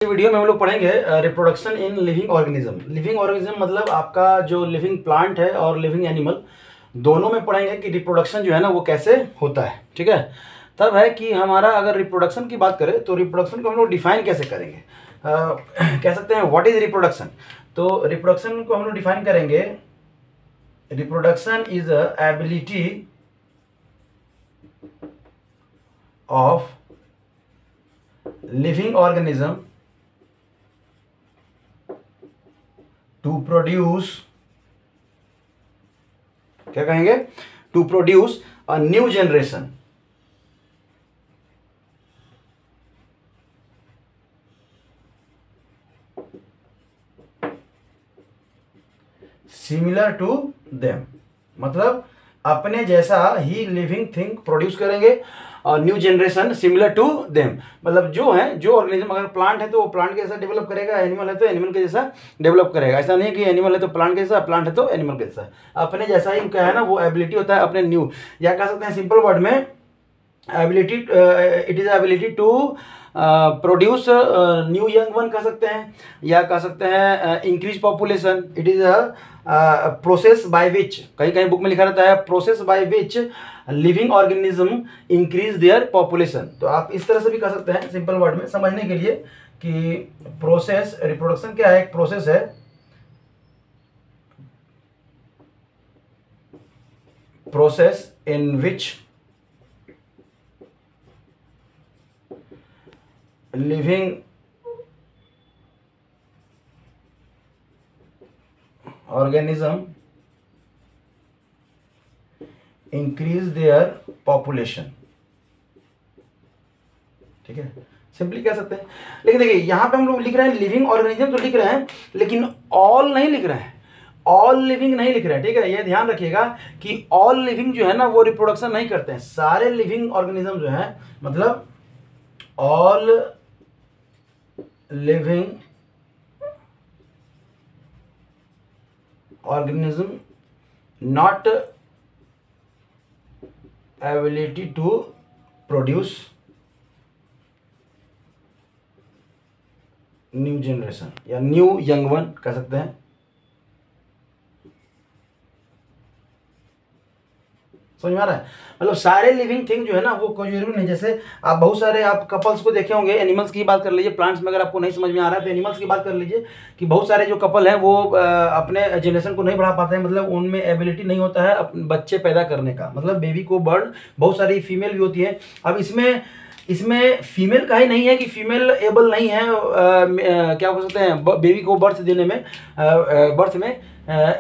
Video में हम लोग पढ़ेंगे reproduction in living organism. Living organism मतलब आपका जो लिविंग प्लांट है और लिविंग एनिमल दोनों में पढ़ेंगे कि रिप्रोडक्शन जो है ना वो कैसे होता है। ठीक है, तब है कि हमारा अगर रिप्रोडक्शन की बात करें तो रिप्रोडक्शन को हम लोग डिफाइन कैसे करेंगे। कह सकते हैं व्हाट इज रिप्रोडक्शन। तो रिप्रोडक्शन को हम लोग डिफाइन करेंगे, reproduction is a ability of living organism to produce, क्या कहेंगे, to produce a new generation similar to them. मतलब अपने जैसा ही लिविंग थिंग प्रोड्यूस करेंगे और new generation similar to them. मतलब जो है, जो ऑर्गेनिज्म, अगर प्लांट है तो वो प्लांट के जैसा डेवलप करेगा, एनिमल है तो एनिमल के जैसा डेवलप करेगा। ऐसा नहीं कि एनिमल है तो प्लांट के जैसा, प्लांट है तो एनिमल के जैसा। अपने जैसा ही क्या है ना वो एबिलिटी होता है अपने न्यू, या कह सकते हैं सिंपल वर्ड में ability, it is ability to produce new young one कह सकते हैं, या कह सकते हैं increase population. It is a process by which, कहीं कहीं बुक में लिखा रहता है process by which living organism increase their population. तो आप इस तरह से भी कह सकते हैं सिंपल वर्ड में समझने के लिए कि प्रोसेस, रिप्रोडक्शन क्या है, एक प्रोसेस है, process in which living organism increase their population. ठीक है, सिंपली कह सकते हैं। लेकिन देखिए यहां पे हम लोग लिख रहे हैं लिविंग ऑर्गेनिज्म तो लिख रहे हैं, लेकिन ऑल नहीं लिख रहे हैं, ऑल लिविंग नहीं लिख रहे हैं। ठीक है, ये ध्यान रखिएगा कि ऑल लिविंग जो है ना वो रिप्रोडक्शन नहीं करते हैं। सारे लिविंग ऑर्गेनिज्म जो है, मतलब all living organism not ability to produce new generation या न्यू यंग वन कह सकते हैं। समझ में आ रहा है? मतलब सारे लिविंग थिंग जो है ना वो कोई जरूरी नहीं। जैसे आप बहुत सारे आप कपल्स को देखे होंगे, एनिमल्स की बात कर लीजिए, प्लांट्स में अगर आपको नहीं समझ में आ रहा है तो एनिमल्स की बात कर लीजिए कि बहुत सारे जो कपल हैं वो अपने जनरेशन को नहीं बढ़ा पाते हैं। मतलब उनमें एबिलिटी नहीं होता है बच्चे पैदा करने का, मतलब बेबी को बर्ड, बहुत सारी फीमेल भी होती है। अब इसमें फीमेल का ही नहीं है कि फीमेल एबल नहीं है क्या हो सकते हैं बेबी को बर्थ देने में, बर्थ में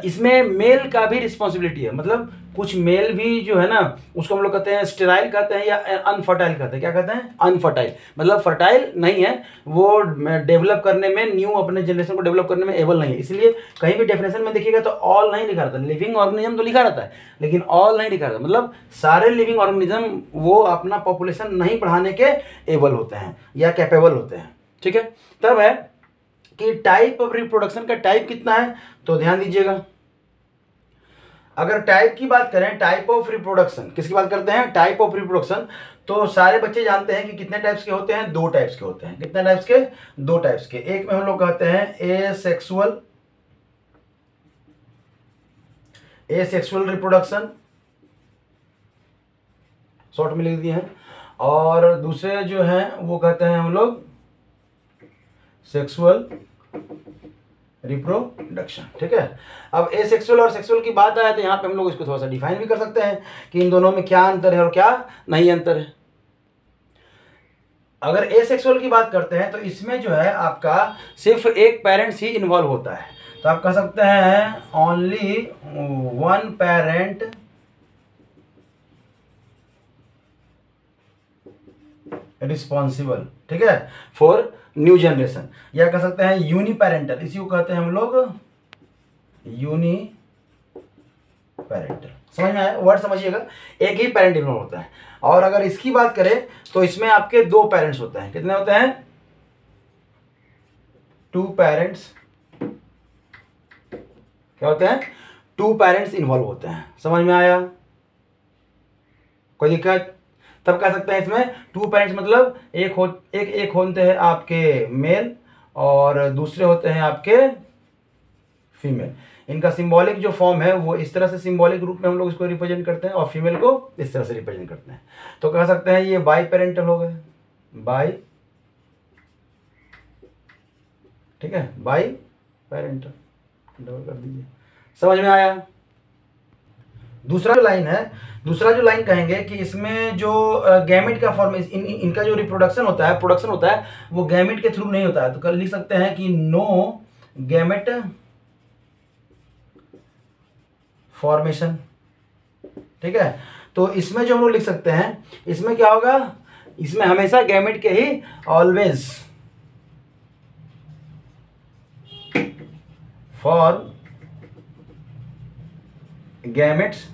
इसमें मेल का भी रिस्पॉन्सिबिलिटी है। मतलब कुछ मेल भी जो है ना उसको हम लोग कहते हैं स्टेराइल कहते हैं या अनफर्टाइल कहते हैं। क्या कहते हैं? अनफर्टाइल, मतलब फर्टाइल नहीं है, वो डेवलप करने में, न्यू अपने जनरेशन को डेवलप करने में एबल नहीं है। इसलिए कहीं भी डेफिनेशन में देखिएगा तो ऑल नहीं लिखा रहता, लिविंग ऑर्गेनिज्म तो लिखा रहता है लेकिन ऑल नहीं लिखा रहता। मतलब सारे लिविंग ऑर्गेनिज्म वो अपना पॉपुलेशन नहीं बढ़ाने के एबल होते हैं या कैपेबल होते हैं। ठीक है, तब है कि टाइप ऑफ रिप्रोडक्शन का टाइप कितना है, तो ध्यान दीजिएगा। अगर टाइप की बात करें, टाइप ऑफ रिप्रोडक्शन किसकी बात करते हैं? Type of reproduction. तो सारे बच्चे जानते हैं कि कितने टाइप्स के होते हैं? 2 टाइप्स के होते हैं। कितने टाइप्स के? 2 टाइप्स के। एक में हम लोग कहते हैं एसेक्सुअल रिप्रोडक्शन, शॉर्ट में लिख दिए हैं, और दूसरे जो हैं वो कहते हैं हम लोग सेक्सुअल रिप्रोडक्शन। ठीक है, अब एसेक्सुअल और सेक्सुअल की बात आया तो यहाँ पे हम लोग इसको थोड़ा सा डिफाइन भी कर सकते हैं कि इन दोनों में क्या अंतर है और क्या नहीं अंतर है। अगर एसेक्सुअल की बात करते हैं तो इसमें जो है आपका सिर्फ एक पेरेंट्स ही इन्वॉल्व होता है। तो आप कह सकते हैं ओनली वन पेरेंट रिस्पॉन्सिबल, ठीक है, फॉर न्यू जनरेशन। या कह सकते हैं यूनिपेरेंटल, इसी को कहते हैं हम लोग यूनिपेरेंटल। समझ में आया? वर्ड समझिएगा, एक ही पेरेंट इन्वॉल्व होता है। और अगर इसकी बात करें तो इसमें आपके 2 पेरेंट्स होते हैं। कितने होते हैं? 2 पेरेंट्स। क्या होते हैं? 2 पेरेंट्स इन्वॉल्व होते हैं। समझ में आया? कोई दिक्कत? तब कह सकते हैं इसमें 2 पेरेंट्स मतलब एक होते हैं आपके मेल और दूसरे होते हैं आपके फीमेल। इनका सिंबॉलिक जो फॉर्म है वो इस तरह से सिंबॉलिक रूप में हम लोग इसको रिप्रेजेंट करते हैं, और फीमेल को इस तरह से रिप्रेजेंट करते हैं। तो कह सकते हैं ये बाई पेरेंटल हो गए, बाई, ठीक है, बाई पेरेंटल, डबल कर दीजिए। समझ में आया? दूसरा जो लाइन है, दूसरा जो लाइन कहेंगे कि इसमें जो गैमेट का फॉर्म, इनका जो रिप्रोडक्शन होता है, प्रोडक्शन होता है, वो गैमेट के थ्रू नहीं होता है। तो कल लिख सकते हैं कि नो गैमेट फॉर्मेशन, ठीक है। तो इसमें जो हम लोग लिख सकते हैं, इसमें क्या होगा, इसमें हमेशा गैमेट के ही always for gametes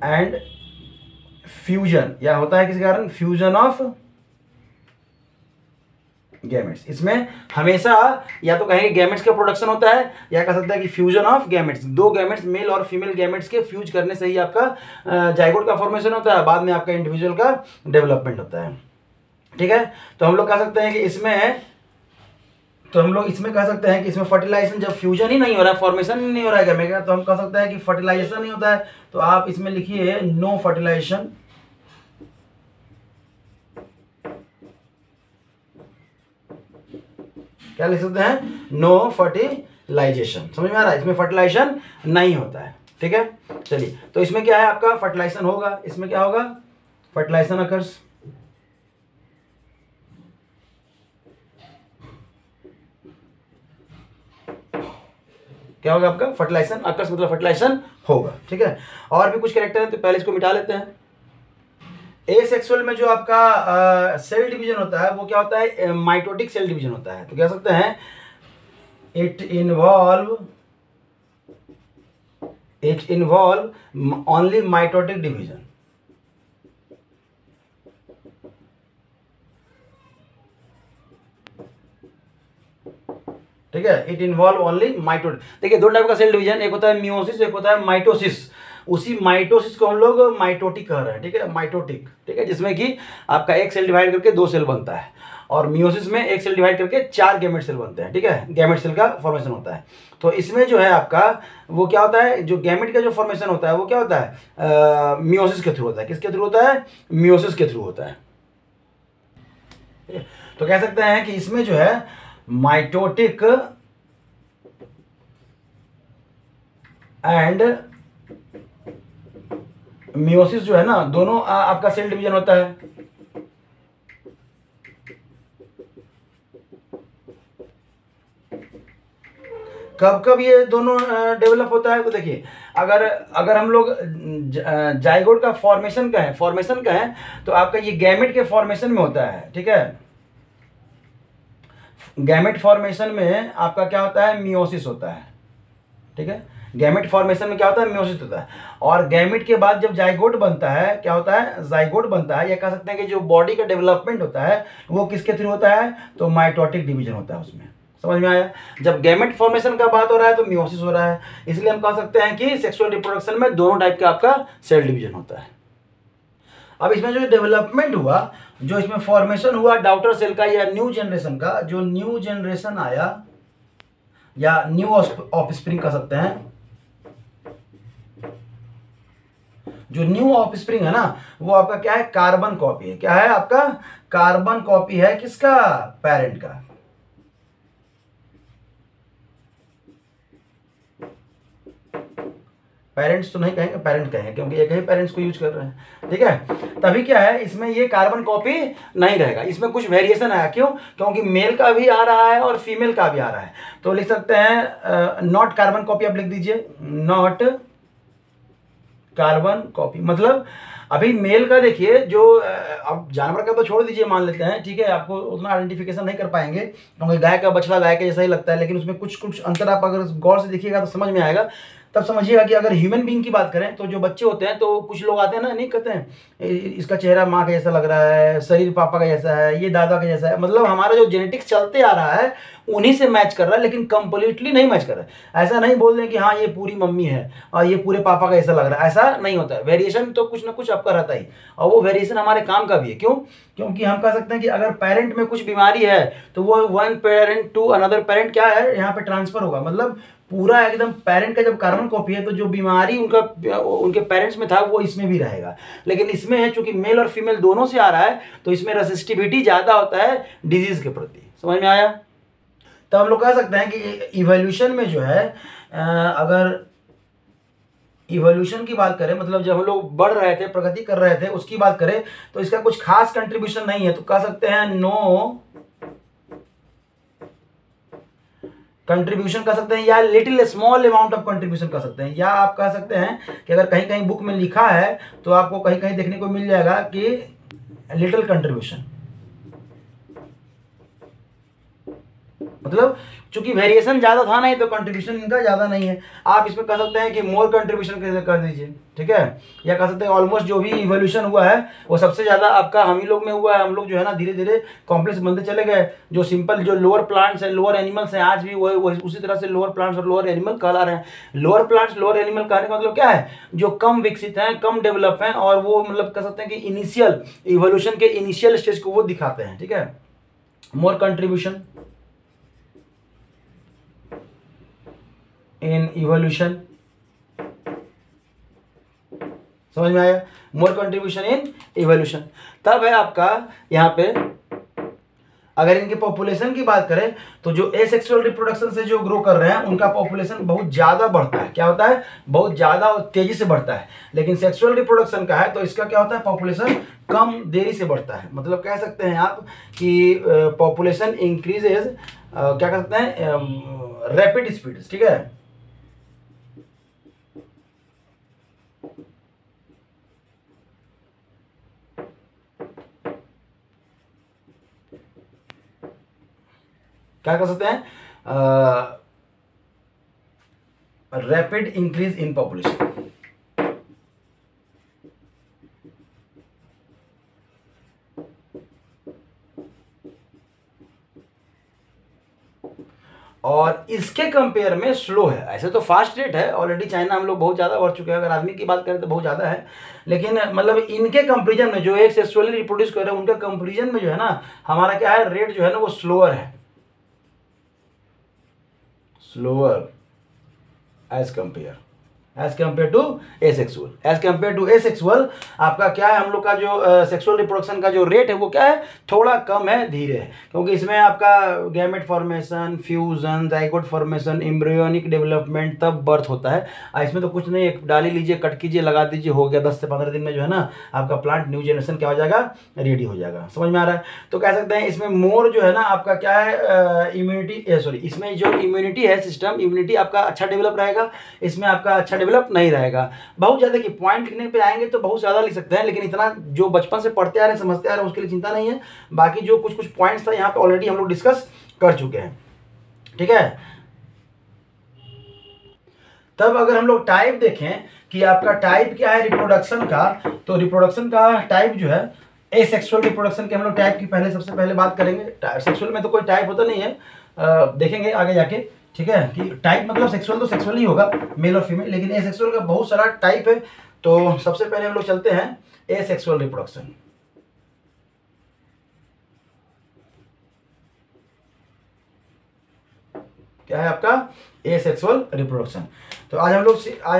and fusion, या होता है किसी कारण फ्यूजन ऑफ गैमेट्स। इसमें हमेशा या तो कहेंगे गैमेट्स का प्रोडक्शन होता है, या कह सकते हैं कि फ्यूजन ऑफ गैमेट्स, दो गैमेट्स मेल और फीमेल गैमेट्स के फ्यूज करने से ही आपका जाइगोट का फॉर्मेशन होता है, बाद में आपका इंडिविजुअल का डेवलपमेंट होता है, ठीक है। तो हम लोग कह सकते हैं कि इसमें, तो हम लोग इसमें कह सकते हैं कि इसमें फर्टिलाइजेशन, जब फ्यूजन ही नहीं हो रहा है, फॉर्मेशन ही नहीं हो रहा है गैमेट का, तो हम कह सकते हैं कि फर्टिलाइजेशन नहीं होता है। तो आप इसमें लिखिए नो फर्टिलाइजेशन, क्या लिख सकते हैं, नो फर्टिलाइजेशन। समझ में आ रहा है? इसमें फर्टिलाइजेशन नहीं होता है, ठीक है। चलिए, तो इसमें क्या है आपका, फर्टिलाइजेशन होगा। इसमें क्या होगा, फर्टिलाइजेशन अकर्स, क्या होगा आपका, फर्टिलाइजेशन अकर्स, मतलब फर्टिलाइजेशन होगा, ठीक है। और भी कुछ कैरेक्टर है, तो पहले इसको मिटा लेते हैं। एसेक्सुअल में जो आपका सेल डिवीजन होता है वो क्या होता है, माइटोटिक सेल डिवीजन होता है। तो कह सकते हैं it involve only mitotic division, ठीक है। It involve only mitotic. देखिए, दो टाइप का सेल डिवीजन, एक होता है मियोसिस, एक होता है माइटोसिस। उसी माइटोसिस को हम लोग माइटोटिक कह रहे हैं, ठीक है, माइटोटिक, ठीक है, जिसमें कि आपका एक सेल डिवाइड करके दो सेल बनता है, और मियोसिस में एक सेल डिवाइड करके 4 गैमेट सेल बनते हैं, ठीक है, गैमेट सेल का फॉर्मेशन होता है। तो इसमें जो है आपका वो क्या होता है, जो गैमेट का जो फॉर्मेशन होता है वो क्या होता है, मियोसिस के थ्रू होता है। किसके थ्रू होता है, मियोसिस के थ्रू होता है। तो कह सकते हैं कि इसमें जो है माइटोटिक एंड मियोसिस जो है ना, दोनों आपका सेल डिवीजन होता है। कब कब ये दोनों डेवलप होता है, तो देखिए, अगर हम लोग जाइगोट का फॉर्मेशन कहें तो आपका ये गैमेट के फॉर्मेशन में होता है, ठीक है। गैमेट फॉर्मेशन में आपका क्या होता है, मियोसिस होता है, ठीक है। गैमेट फॉर्मेशन में क्या होता है, मियोसिस होता है। और गैमेट के बाद जब जाइगोट बनता है, क्या होता है, जाइगोट बनता है, या कह सकते हैं कि जो बॉडी का डेवलपमेंट होता है वो किसके थ्रू होता है, तो माइटोटिक डिवीजन होता है उसमें। समझ में आया? जब गैमेट फॉर्मेशन का बात हो रहा है तो मियोसिस हो रहा है, इसलिए हम कह सकते हैं कि सेक्सुअल रिप्रोडक्शन में दोनों टाइप का आपका सेल डिवीजन होता है। अब इसमें जो डेवलपमेंट हुआ, जो इसमें फॉर्मेशन हुआ डॉटर सेल का या न्यू जनरेशन का, जो न्यू जनरेशन आया या न्यू ऑफस्प्रिंग कह सकते हैं, जो न्यू ऑफस्प्रिंग है ना, वो आपका क्या है, कार्बन कॉपी है। क्या है आपका, कार्बन कॉपी है किसका, पेरेंट का। पेरेंट्स तो नहीं कहेंगे, पेरेंट कहेंगे, क्योंकि एक ही पेरेंट्स को यूज कर रहे हैं, ठीक है। तभी क्या है, इसमें ये कार्बन कॉपी नहीं रहेगा, इसमें कुछ वेरिएशन आया। क्यों? क्योंकि मेल का भी आ रहा है और फीमेल का भी आ रहा है। तो लिख सकते हैं नॉट कार्बन कॉपी, आप लिख दीजिए नॉट कार्बन कॉपी। मतलब अभी मेल का देखिए, जो अब जानवर का तो छोड़ दीजिए, मान लेते हैं, ठीक है, आपको उतना आइडेंटिफिकेशन नहीं कर पाएंगे क्योंकि गाय का बछड़ा गाय के जैसा ही लगता है, लेकिन उसमें कुछ कुछ अंतर आप अगर गौर से देखिएगा तो समझ में आएगा। तब समझिएगा कि अगर ह्यूमन बीइंग की बात करें तो जो बच्चे होते हैं तो कुछ लोग आते हैं ना, नहीं कहते हैं इसका चेहरा माँ का जैसा लग रहा है, शरीर पापा का जैसा है, ये दादा का जैसा है, मतलब हमारा जो जेनेटिक्स चलते आ रहा है उन्हीं से मैच कर रहा है, लेकिन कंप्लीटली नहीं मैच कर रहा है। ऐसा नहीं बोल दें कि हाँ ये पूरी मम्मी है और ये पूरे पापा का ऐसा लग रहा है, ऐसा नहीं होता है। वेरिएशन तो कुछ ना कुछ आपका रहता ही, और वो वेरिएशन हमारे काम का भी है। क्यों? क्योंकि हम कह सकते हैं कि अगर पेरेंट में कुछ बीमारी है तो वो one parent to another parent क्या है, यहाँ पे ट्रांसफर होगा। मतलब पूरा एकदम पेरेंट का जब कार्बन कॉपी है तो जो बीमारी उनके पेरेंट्स में था वो इसमें भी रहेगा। लेकिन इसमें है चूंकि मेल और फीमेल दोनों से आ रहा है तो इसमें रेसिस्टिविटी ज़्यादा होता है डिजीज के प्रति। समझ में आया? तो हम लोग कह सकते हैं कि इवोल्यूशन में जो है अगर इवोल्यूशन की बात करें, मतलब जब हम लोग बढ़ रहे थे, प्रगति कर रहे थे, उसकी बात करें तो इसका कुछ खास कंट्रीब्यूशन नहीं है। तो कह सकते हैं नो कंट्रीब्यूशन कर सकते हैं, या little small amount of contribution कर सकते हैं, या आप कह सकते हैं कि अगर कहीं कहीं बुक में लिखा है तो आपको कहीं कहीं देखने को मिल जाएगा कि लिटिल कंट्रीब्यूशन। मतलब चूंकि वेरिएशन ज़्यादा था नहीं तो कंट्रीब्यूशन इनका ज़्यादा नहीं है। आप इसमें कह सकते हैं कि मोर कंट्रीब्यूशन कर दीजिए, ठीक है, या कह सकते हैं ऑलमोस्ट जो भी इवोल्यूशन हुआ है वो सबसे ज़्यादा आपका हम ही लोग में हुआ है। हम लोग जो है ना धीरे धीरे कॉम्प्लेक्स बनते चले गए। जो सिंपल जो लोअर प्लांट्स है, लोअर एनिमल्स हैं, आज भी वो उसी तरह से लोअर प्लांट्स और लोअर एनिमल कहला रहे हैं। लोअर प्लांट्स लोअर एनिमल कहने का मतलब क्या है? जो कम विकसित हैं, कम डेवलप हैं, और वो मतलब कह सकते हैं कि इनिशियल इवोल्यूशन के इनिशियल स्टेज को वो दिखाते हैं, ठीक है। मोर कंट्रीब्यूशन इन इवोल्यूशन, समझ में आया? मोर कंट्रीब्यूशन इन इवोल्यूशन। तब है आपका यहाँ पे अगर इनके पॉपुलेशन की बात करें तो जो एसेक्सुअल रिप्रोडक्शन से जो ग्रो कर रहे हैं उनका पॉपुलेशन बहुत ज़्यादा बढ़ता है। क्या होता है? बहुत ज़्यादा और तेज़ी से बढ़ता है। लेकिन सेक्सुअल रिप्रोडक्शन का है तो इसका क्या होता है? पॉपुलेशन कम देरी से बढ़ता है। मतलब कह सकते हैं आप कि पॉपुलेशन इंक्रीजेज, क्या कह सकते हैं, रैपिड स्पीड, ठीक है। क्या कर सकते हैं? Rapid increase in population. और इसके कंपेयर में स्लो है। ऐसे तो फास्ट रेट है, ऑलरेडी चाइना हम लोग बहुत ज़्यादा बढ़ चुके हैं। अगर आदमी की बात करें तो बहुत ज़्यादा है, लेकिन मतलब इनके कंपेरिजन में जो एक सेक्सुअली रिप्रोड्यूस कर रहे हैं उनके कंपेरिजन में जो है ना हमारा क्या है, रेट जो है ना वो स्लोअर है, slower as compare to asexual. As compare to asexual आपका क्या है, हम लोग का जो सेक्सुअल रिप्रोडक्शन का जो रेट है वो क्या है, थोड़ा कम है, धीरे है। क्योंकि इसमें आपका gamete formation, fusion, zygote formation, embryonic development, तब बर्थ होता है। इसमें तो कुछ नहीं, एक डाली लीजिए, कट कीजिए, लगा दीजिए, हो गया। 10 से 15 दिन में जो है ना आपका प्लांट न्यू जनरेशन क्या हो जाएगा, रेडी हो जाएगा। समझ में आ रहा है? तो कह सकते हैं इसमें मोर जो है ना आपका क्या है, इम्यूनिटी, सॉरी, इसमें जो इम्यूनिटी है सिस्टम, इम्यूनिटी आपका अच्छा डेवलप रहेगा। इसमें आपका अच्छा डेवलप नहीं रहेगा। बहुत ज़्यादा कि पॉइंट लिखने पे आएंगे तो बहुत ज़्यादा लिख सकते हैं, लेकिन इतना जो बचपन से पढ़ते आ रहे हैं, समझते आ रहे हैं, उसके लिए चिंता नहीं है। बाकी जो कुछ कुछ पॉइंट्स था यहाँ पे ऑलरेडी हम लोग डिस्कस कर चुके हैं, ठीक है। तब अगर हम लोग टाइप देखें कि आपका टाइप क्या है रिप्रोडक्शन का, तो रिप्रोडक्शन का टाइप जो है, एसेक्सुअल रिप्रोडक्शन के हम लोग टाइप की सबसे पहले बात करेंगे। सेक्सुअल में तो कोई टाइप होता नहीं है, देखेंगे आगे जाके, ठीक है, कि टाइप मतलब सेक्सुअल तो सेक्सुअल ही होगा, मेल और फीमेल, लेकिन एसेक्सुअल का बहुत सारा टाइप है। तो सबसे पहले हम लोग चलते हैं एसेक्सुअल रिप्रोडक्शन। क्या है आपका एसेक्सुअल रिप्रोडक्शन। तो आज हम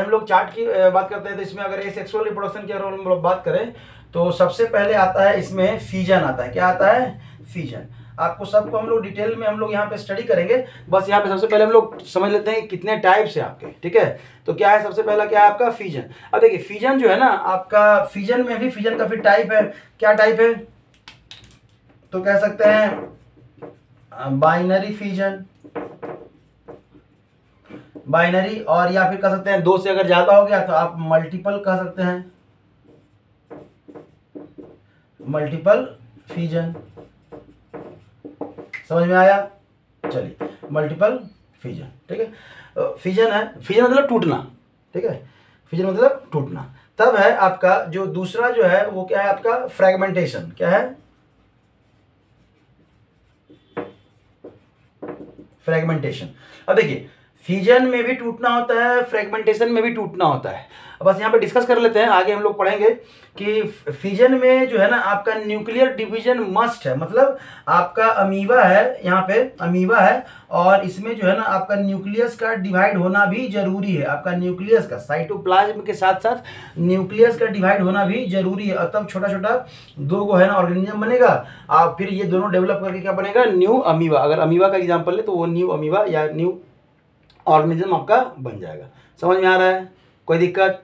लोग चार्ट की बात करते हैं। तो इसमें अगर एसेक्सुअल रिप्रोडक्शन की अगर हम लोग बात करें तो सबसे पहले आता है इसमें फीजन आता है। क्या आता है? फीजन। आपको सबको हम लोग डिटेल में हम लोग यहाँ पे स्टडी करेंगे। बस यहाँ पे सबसे पहले हम लोग समझ लेते हैं कितने टाइप्स हैं आपके, ठीक है। तो क्या है, सबसे पहला क्या है आपका फीजन। अब देखिए फीजन जो है ना आपका, फीजन में भी फीजन का फिर टाइप है। क्या टाइप है? तो कह सकते हैं बाइनरी फीजन, बाइनरी, और या फिर कह सकते हैं 2 से अगर ज्यादा हो गया तो आप मल्टीपल कह सकते हैं, मल्टीपल फीजन। समझ में आया? चलिए, मल्टीपल फीजन, ठीक है। फीजन है, फीजन मतलब टूटना, ठीक है, फिजन मतलब टूटना। तब है आपका जो दूसरा जो है वो क्या है आपका फ्रेगमेंटेशन। क्या है? फ्रेगमेंटेशन। अब देखिए फ्यूजन में भी टूटना होता है, फ्रेगमेंटेशन में भी टूटना होता है। अब बस यहाँ पे डिस्कस कर लेते हैं, आगे हम लोग पढ़ेंगे कि फ्यूजन में जो है ना आपका न्यूक्लियर डिवीजन मस्ट है, मतलब आपका अमीबा है, यहाँ पे अमीबा है और इसमें जो है ना आपका न्यूक्लियस का डिवाइड होना भी जरूरी है। आपका न्यूक्लियस का साइटोप्लाज्म के साथ साथ न्यूक्लियस का डिवाइड होना भी जरूरी है, और तब छोटा छोटा दो को है ना ऑर्गेनिज्म बनेगा और फिर ये दोनों डेवलप करके क्या बनेगा? New amoeba. अगर अमीबा का एग्जाम्पल ले तो वो न्यू अमीबा या न्यू ऑर्गेनिज्म आपका बन जाएगा। समझ में आ रहा है? कोई दिक्कत?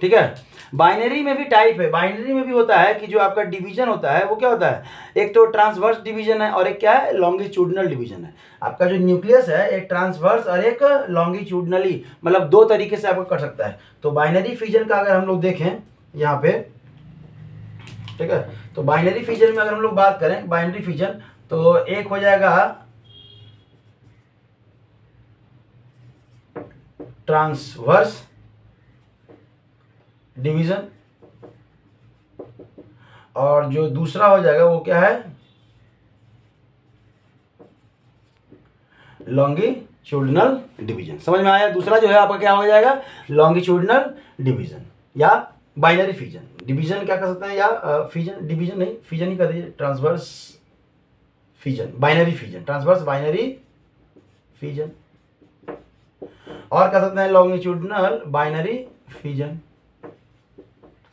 ठीक है। बाइनरी में भी टाइप है, बाइनरी में भी होता है कि जो आपका डिवीजन होता है वो क्या होता है, एक तो ट्रांसवर्स डिवीजन है और एक क्या है? लॉन्गिट्यूडनल डिवीजन है। आपका जो न्यूक्लियस है एक ट्रांसवर्स और एक लॉन्गिट्यूडनली, मतलब दो तरीके से आपको कर सकता है। तो बाइनरी फ्यूजन का अगर हम लोग देखें यहाँ पे, ठीक है, तो बाइनरी फ्यूजन में अगर हम लोग बात करें बाइनरी फ्यूजन, तो एक हो जाएगा ट्रांसवर्स डिवीजन और जो दूसरा हो जाएगा वो क्या है? Longitudinal division. समझ में आया? दूसरा जो है आपका क्या हो जाएगा? लॉन्गिट्यूडनल डिवीजन या बाइनरी फ्यूजन। डिवीजन क्या कर सकते हैं या फ्यूजन, डिवीजन नहीं, फ्यूजन ही कर दीजिए, transverse fusion, binary fusion, transverse binary fusion, और कर सकते हैं लॉन्गिट्यूडनल बाइनरी फ्यूजन।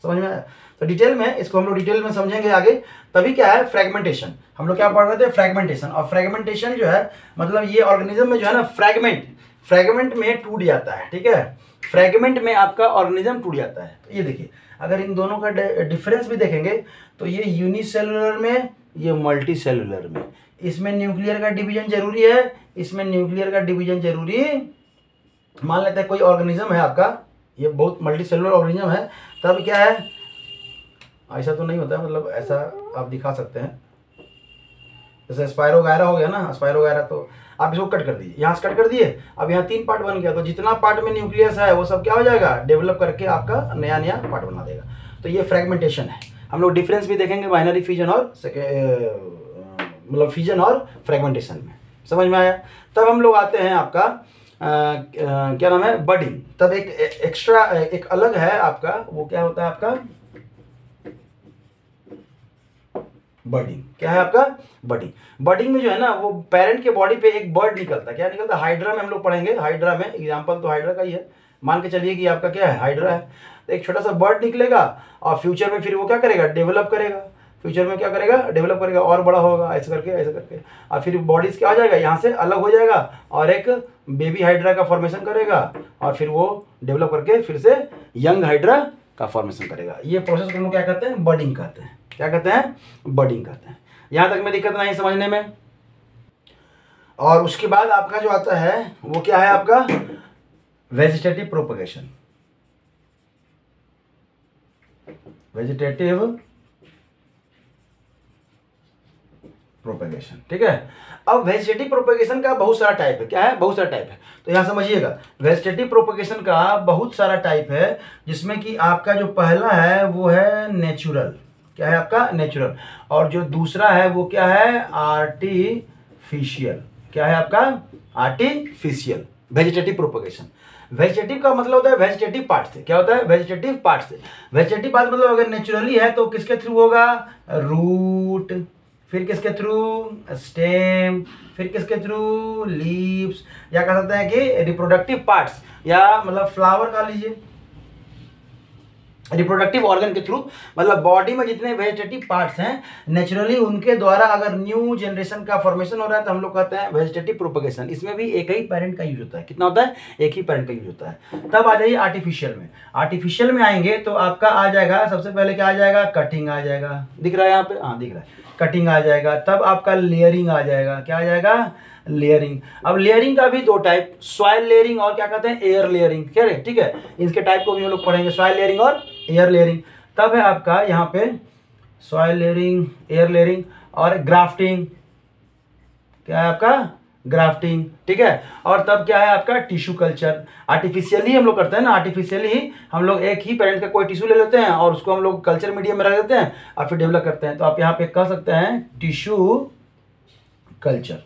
समझ में आया? तो डिटेल में इसको हम लोग डिटेल में समझेंगे आगे। तभी क्या है? फ्रेगमेंटेशन। हम लोग क्या पढ़ रहे थे? फ्रेगमेंटेशन। और फ्रेगमेंटेशन जो है मतलब ये ऑर्गेनिज्म में जो है ना फ्रेगमेंट में टूट जाता है। ठीक है, फ्रेगमेंट में आपका ऑर्गेनिज्म टूट जाता है। तो ये देखिए अगर इन दोनों का डिफरेंस भी देखेंगे तो ये यूनिसेलुलर में, ये मल्टी सेलुलर में, इसमें न्यूक्लियर का डिवीजन जरूरी है, इसमें न्यूक्लियर का डिवीजन जरूरी। मान लेते हैं कोई ऑर्गेनिज्म है आपका, ये बहुत मल्टी सेलुलर ऑर्गेनिज्म है, तब क्या है, ऐसा तो नहीं होता है, मतलब ऐसा आप दिखा सकते हैं, जैसे स्पायरोगायरा हो गया ना, स्पायरोगायरा, तो आप इसको कट कर दीजिए, यहाँ से कट कर दिए, अब यहाँ 3 पार्ट बन गया, तो जितना पार्ट में न्यूक्लियस है वो सब क्या हो जाएगा? डेवलप करके आपका नया नया पार्ट बना देगा। तो ये फ्रेगमेंटेशन है। हम लोग डिफरेंस भी देखेंगे बाइनरी फ्यूजन और मतलब फ्यूजन और फ्रेगमेंटेशन में। समझ में आया? तब हम लोग आते हैं आपका क्या नाम है? बडिंग। तब एक एक्स्ट्रा एक अलग है आपका, वो क्या होता है आपका? बडिंग। क्या है आपका? बडिंग। बडिंग में जो है ना वो पेरेंट के बॉडी पे एक बर्ड निकलता है। क्या निकलता है? हाइड्रा में हम लोग पढ़ेंगे। हाइड्रा में एग्जांपल तो हाइड्रा का ही है, मान के चलिए कि आपका क्या है? हाइड्रा है। तो एक छोटा सा बर्ड निकलेगा और फ्यूचर में फिर वो क्या करेगा? डेवलप करेगा। फ्यूचर में क्या करेगा? डेवलप करेगा और बड़ा होगा, ऐसे करके, और फिर बॉडीज क्या हो जाएगा? यहाँ से अलग हो जाएगा और एक बेबी हाइड्रा का फॉर्मेशन करेगा और फिर वो डेवलप करके फिर से यंग हाइड्रा का फॉर्मेशन करेगा। ये प्रोसेस को हम लोग क्या कहते हैं? बडिंग कहते हैं। क्या कहते हैं? बडिंग कहते हैं। यहाँ तक में दिक्कत नहीं समझने में। और उसके बाद आपका जो आता है वो क्या है आपका? Vegetative propagation. Vegetative propagation. ठीक है, अब वेजिटेटिव प्रोपेगेशन का बहुत सारा टाइप है। क्या है? बहुत सारा टाइप है। तो यहाँ समझिएगा, वेजिटेटिव प्रोपेगेशन का बहुत सारा टाइप है, जिसमें कि आपका जो पहला है वो है नेचुरल। क्या है आपका? नेचुरल। और जो दूसरा है वो क्या है? आर्टिफिशियल। क्या है आपका? आर्टिफिशियल। Vegetative propagation. वेजिटेटिव का मतलब होता है वेजिटेटिव पार्ट से। क्या होता है? वेजिटेटिव पार्ट से। वेजिटेटिव पार्ट मतलब अगर नेचुरली है तो किसके थ्रू होगा? रूट, फिर किसके थ्रू? स्टेम, फिर किसके थ्रू? लीव्स, या कह सकते हैं कि रिप्रोडक्टिव पार्ट्स, या मतलब फ्लावर का लीजिए, रिप्रोडक्टिव ऑर्गन के थ्रू। मतलब बॉडी में जितने वेजिटेटिव पार्ट्स हैं नेचुरली उनके द्वारा अगर न्यू जनरेशन का फॉर्मेशन हो रहा है तो हम लोग कहते हैं वेजिटेटिव प्रोपगेशन। इसमें भी एक ही पेरेंट का यूज होता है। कितना होता है? एक ही पेरेंट का यूज होता है। तब आ जाइए आर्टिफिशियल में। आर्टिफिशियल में आएंगे तो आपका आ जाएगा, सबसे पहले क्या आ जाएगा? कटिंग आ जाएगा। दिख रहा है यहाँ पे? हाँ दिख रहा है, कटिंग आ जाएगा। तब आपका लेयरिंग आ जाएगा। क्या आ जाएगा? लेयरिंग। अब लेयरिंग का भी दो टाइप, सॉइल लेयरिंग और क्या कहते हैं? Air layering. क्या है? ठीक है, इसके टाइप को भी हम लोग पढ़ेंगे, सॉइल लेयरिंग और एयर लेयरिंग। तब है आपका यहाँ पे सॉइल लेयरिंग, एयर लेयरिंग और ग्राफ्टिंग। क्या है आपका? ग्राफ्टिंग, ठीक है। और तब क्या है आपका टिश्यू कल्चर, आर्टिफिशियली हम लोग करते हैं ना, आर्टिफिशियली हम लोग एक ही पेरेंट का कोई टिश्यू ले लेते हैं और उसको हम लोग कल्चर मीडियम में रख देते हैं और फिर डेवलप करते हैं। तो आप यहाँ पे कह सकते हैं टिश्यू कल्चर,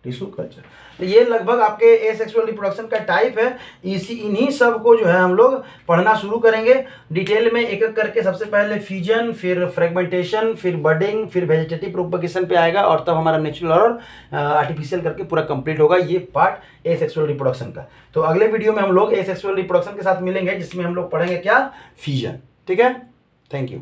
टिश्यू कल्चर। तो ये लगभग आपके एसेक्सुअल रिप्रोडक्शन का टाइप है। इन्हीं सब को जो है हम लोग पढ़ना शुरू करेंगे डिटेल में, एक एक करके। सबसे पहले फ्यूजन, फिर फ्रेगमेंटेशन, फिर बडिंग, फिर वेजिटेटिव प्रोपगेशन पे आएगा और तब हमारा नेचुरल और आर्टिफिशियल करके पूरा कंप्लीट होगा ये पार्ट एसेक्सुअल रिप्रोडक्शन का। तो अगले वीडियो में हम लोग एसेक्सुअल रिप्रोडक्शन के साथ मिलेंगे जिसमें हम लोग पढ़ेंगे क्या, फ्यूजन, ठीक है। Thank you.